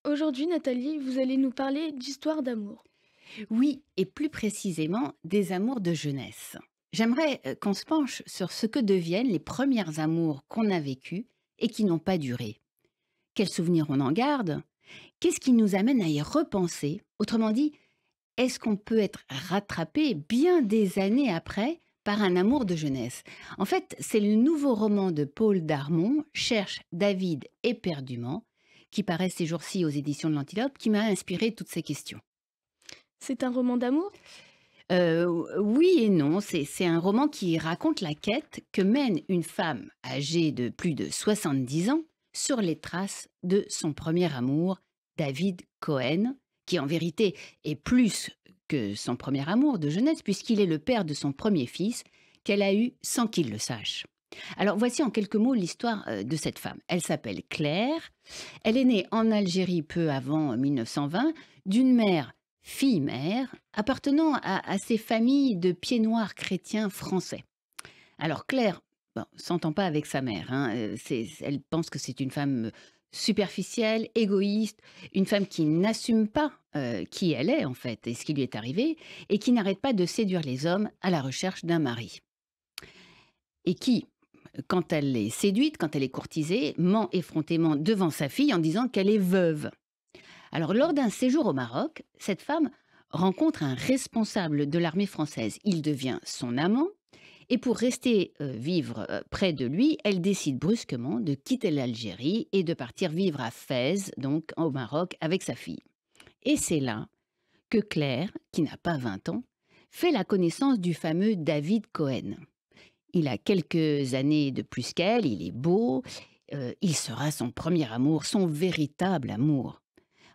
Aujourd'hui, Nathalie, vous allez nous parler d'histoire d'amour. Oui, et plus précisément des amours de jeunesse. J'aimerais qu'on se penche sur ce que deviennent les premières amours qu'on a vécues et qui n'ont pas duré. Quels souvenirs on en garde? Qu'est-ce qui nous amène à y repenser? Autrement dit, est-ce qu'on peut être rattrapé bien des années après par un amour de jeunesse? En fait, c'est le nouveau roman de Paul Darmon, Cherche David éperdument, qui paraît ces jours-ci aux éditions de l'Antilope, qui m'a inspiré toutes ces questions. C'est un roman d'amour? Oui et non, c'est un roman qui raconte la quête que mène une femme âgée de plus de 70 ans sur les traces de son premier amour, David Cohen, qui en vérité est plus que son premier amour de jeunesse puisqu'il est le père de son premier fils qu'elle a eu sans qu'il le sache. Alors voici en quelques mots l'histoire de cette femme. Elle s'appelle Claire, elle est née en Algérie peu avant 1920 d'une mère fille-mère appartenant à ces familles de pieds noirs chrétiens français. Alors Claire, bon, s'entend pas avec sa mère, hein, elle pense que c'est une femme superficielle, égoïste, une femme qui n'assume pas qui elle est en fait et ce qui lui est arrivé, et qui n'arrête pas de séduire les hommes à la recherche d'un mari. Et qui, quand elle est séduite, quand elle est courtisée, ment effrontément devant sa fille en disant qu'elle est veuve. Alors, lors d'un séjour au Maroc, cette femme rencontre un responsable de l'armée française. Il devient son amant et pour rester vivre près de lui, elle décide brusquement de quitter l'Algérie et de partir vivre à Fès, donc au Maroc, avec sa fille. Et c'est là que Claire, qui n'a pas 20 ans, fait la connaissance du fameux David Cohen. Il a quelques années de plus qu'elle, il est beau, il sera son premier amour, son véritable amour.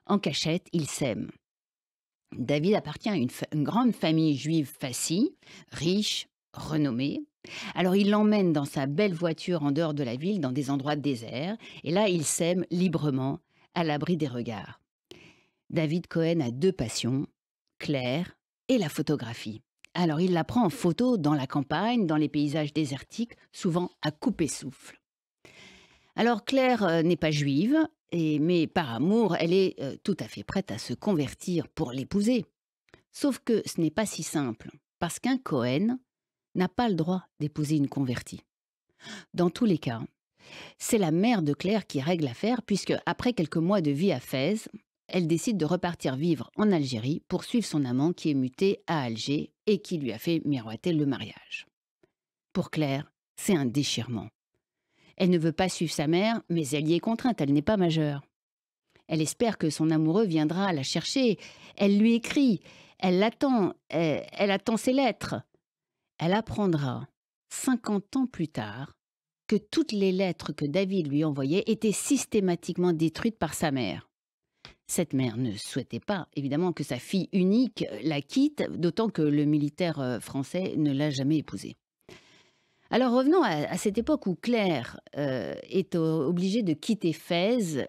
En cachette, ils s'aiment. David appartient à une grande famille juive fassie, riche, renommée. Alors il l'emmène dans sa belle voiture en dehors de la ville, dans des endroits déserts, et là ils s'aiment librement, à l'abri des regards. David Cohen a deux passions, Claire et la photographie. Alors il la prend en photo dans la campagne, dans les paysages désertiques, souvent à couper souffle. Alors Claire n'est pas juive, mais par amour, elle est tout à fait prête à se convertir pour l'épouser. Sauf que ce n'est pas si simple, parce qu'un Cohen n'a pas le droit d'épouser une convertie. Dans tous les cas, c'est la mère de Claire qui règle l'affaire, puisque après quelques mois de vie à Fès, elle décide de repartir vivre en Algérie pour suivre son amant qui est muté à Alger et qui lui a fait miroiter le mariage. Pour Claire, c'est un déchirement. Elle ne veut pas suivre sa mère, mais elle y est contrainte, elle n'est pas majeure. Elle espère que son amoureux viendra la chercher. Elle lui écrit, elle l'attend, elle attend ses lettres. Elle apprendra, 50 ans plus tard, que toutes les lettres que David lui envoyait étaient systématiquement détruites par sa mère. Cette mère ne souhaitait pas, évidemment, que sa fille unique la quitte, d'autant que le militaire français ne l'a jamais épousée. Alors revenons à cette époque où Claire est obligée de quitter Fès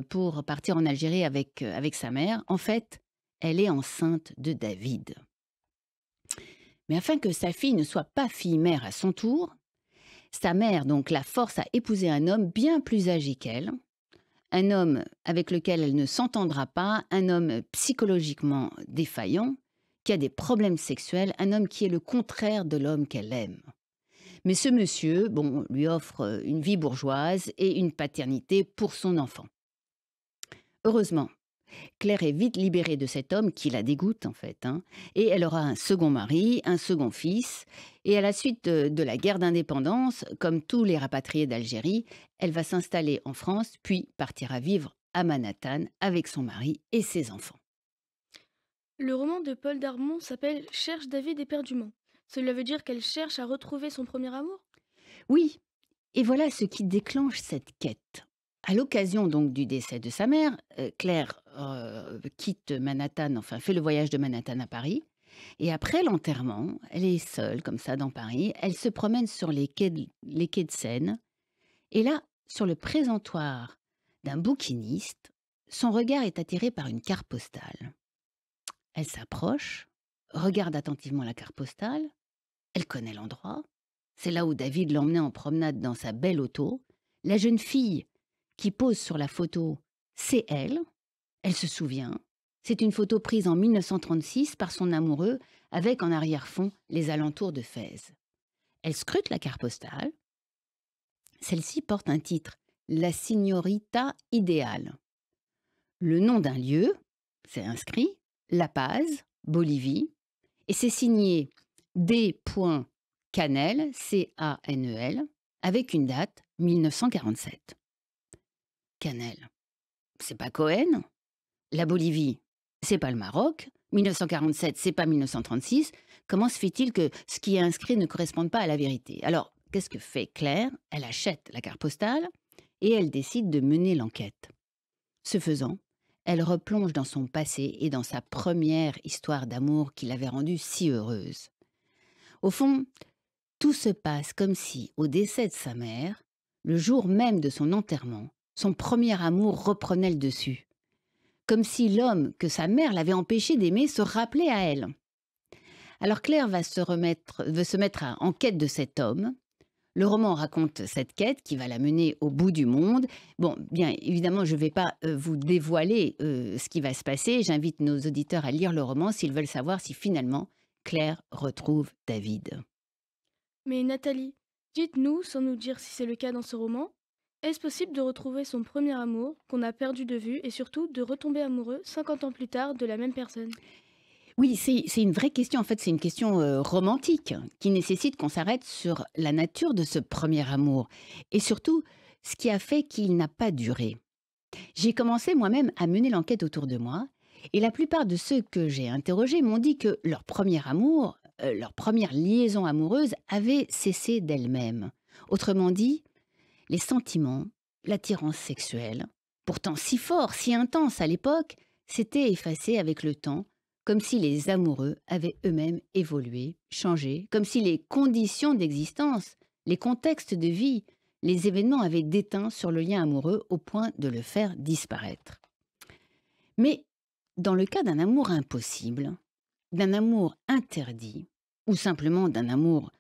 pour partir en Algérie avec sa mère. En fait, elle est enceinte de David. Mais afin que sa fille ne soit pas fille-mère à son tour, sa mère donc la force à épouser un homme bien plus âgé qu'elle, un homme avec lequel elle ne s'entendra pas, un homme psychologiquement défaillant, qui a des problèmes sexuels, un homme qui est le contraire de l'homme qu'elle aime. Mais ce monsieur, bon, lui offre une vie bourgeoise et une paternité pour son enfant. Heureusement, Claire est vite libérée de cet homme qui la dégoûte en fait, hein, et elle aura un second mari, un second fils, et à la suite de la guerre d'indépendance, comme tous les rapatriés d'Algérie, elle va s'installer en France, puis partira vivre à Manhattan avec son mari et ses enfants. Le roman de Paul Darmon s'appelle Cherche David éperdument. Cela veut dire qu'elle cherche à retrouver son premier amour? Oui, et voilà ce qui déclenche cette quête. À l'occasion donc du décès de sa mère, Claire quitte Manhattan, enfin fait le voyage de Manhattan à Paris. Et après l'enterrement, elle est seule comme ça dans Paris. Elle se promène sur les quais de Seine. Et là, sur le présentoir d'un bouquiniste, son regard est attiré par une carte postale. Elle s'approche, regarde attentivement la carte postale. Elle connaît l'endroit. C'est là où David l'emmenait en promenade dans sa belle auto. La jeune fille qui pose sur la photo, c'est elle. Elle se souvient. C'est une photo prise en 1936 par son amoureux avec en arrière-fond les alentours de Fès. Elle scrute la carte postale. Celle-ci porte un titre, La Signorita idéale. Le nom d'un lieu, c'est inscrit, La Paz, Bolivie, et c'est signé D. Canel, Canel, avec une date 1947. Canel, c'est pas Cohen. La Bolivie, c'est pas le Maroc. 1947, c'est pas 1936. Comment se fait-il que ce qui est inscrit ne corresponde pas à la vérité? Alors, qu'est-ce que fait Claire? Elle achète la carte postale et elle décide de mener l'enquête. Ce faisant, elle replonge dans son passé et dans sa première histoire d'amour qui l'avait rendue si heureuse. Au fond, tout se passe comme si, au décès de sa mère, le jour même de son enterrement, son premier amour reprenait le dessus. Comme si l'homme que sa mère l'avait empêché d'aimer se rappelait à elle. Alors Claire veut se mettre en quête de cet homme. Le roman raconte cette quête qui va la mener au bout du monde. Bon, bien évidemment, je ne vais pas vous dévoiler ce qui va se passer. J'invite nos auditeurs à lire le roman s'ils veulent savoir si finalement Claire retrouve David. Mais Nathalie, dites-nous, sans nous dire si c'est le cas dans ce roman, est-ce possible de retrouver son premier amour qu'on a perdu de vue et surtout de retomber amoureux 50 ans plus tard de la même personne? Oui, c'est une vraie question. En fait, c'est une question romantique qui nécessite qu'on s'arrête sur la nature de ce premier amour et surtout ce qui a fait qu'il n'a pas duré. J'ai commencé moi-même à mener l'enquête autour de moi et la plupart de ceux que j'ai interrogés m'ont dit que leur premier amour, leur première liaison amoureuse avait cessé d'elle-même. Autrement dit, les sentiments, l'attirance sexuelle, pourtant si fort, si intense à l'époque, s'étaient effacés avec le temps, comme si les amoureux avaient eux-mêmes évolué, changé, comme si les conditions d'existence, les contextes de vie, les événements avaient déteint sur le lien amoureux au point de le faire disparaître. Mais dans le cas d'un amour impossible, d'un amour interdit, ou simplement d'un amour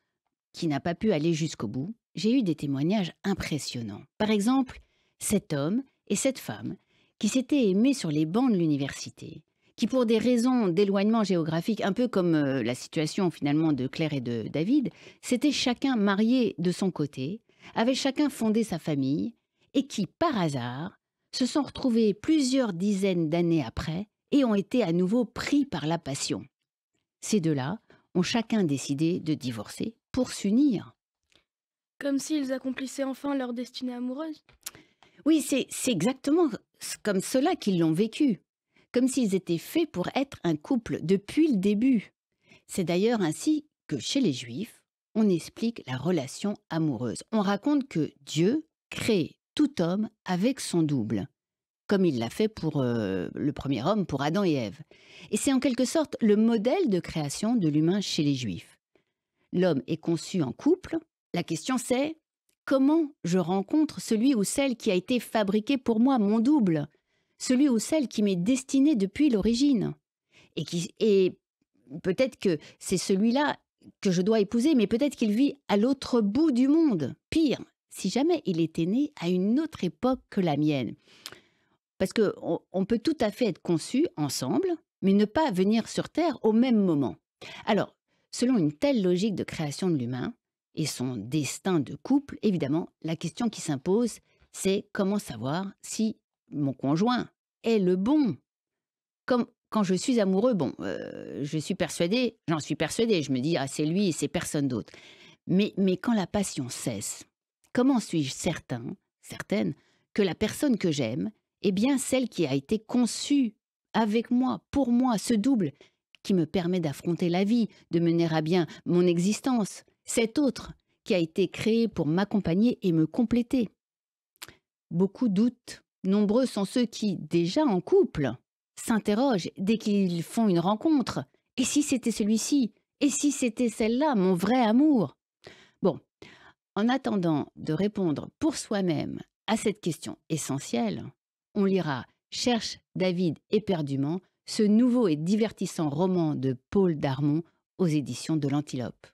qui n'a pas pu aller jusqu'au bout, j'ai eu des témoignages impressionnants. Par exemple, cet homme et cette femme qui s'étaient aimés sur les bancs de l'université, qui pour des raisons d'éloignement géographique, un peu comme la situation finalement de Claire et de David, s'étaient chacun mariés de son côté, avaient chacun fondé sa famille, et qui, par hasard, se sont retrouvés plusieurs dizaines d'années après et ont été à nouveau pris par la passion. Ces deux-là ont chacun décidé de divorcer pour s'unir. Comme s'ils accomplissaient enfin leur destinée amoureuse? Oui, c'est exactement comme cela qu'ils l'ont vécu, comme s'ils étaient faits pour être un couple depuis le début. C'est d'ailleurs ainsi que chez les Juifs, on explique la relation amoureuse. On raconte que Dieu crée tout homme avec son double, comme il l'a fait pour le premier homme, pour Adam et Ève. Et c'est en quelque sorte le modèle de création de l'humain chez les Juifs. L'homme est conçu en couple. La question c'est, comment je rencontre celui ou celle qui a été fabriqué pour moi, mon double, celui ou celle qui m'est destiné depuis l'origine, et peut-être que c'est celui-là que je dois épouser, mais peut-être qu'il vit à l'autre bout du monde. Pire, si jamais il était né à une autre époque que la mienne. Parce qu'on peut tout à fait être conçu ensemble, mais ne pas venir sur Terre au même moment. Alors, selon une telle logique de création de l'humain et son destin de couple, évidemment, la question qui s'impose, c'est comment savoir si mon conjoint est le bon. Comme quand je suis amoureux, j'en suis persuadée, je me dis, ah, c'est lui et c'est personne d'autre. Mais quand la passion cesse, comment suis-je certaine, que la personne que j'aime est bien celle qui a été conçue avec moi, pour moi, ce double qui me permet d'affronter la vie, de mener à bien mon existence, cet autre qui a été créé pour m'accompagner et me compléter. Beaucoup doutent, nombreux sont ceux qui, déjà en couple, s'interrogent dès qu'ils font une rencontre. Et si c'était celui-ci? Et si c'était celle-là, mon vrai amour? Bon, en attendant de répondre pour soi-même à cette question essentielle, on lira Cherche David éperdument, ce nouveau et divertissant roman de Paul Darmon aux éditions de l'Antilope.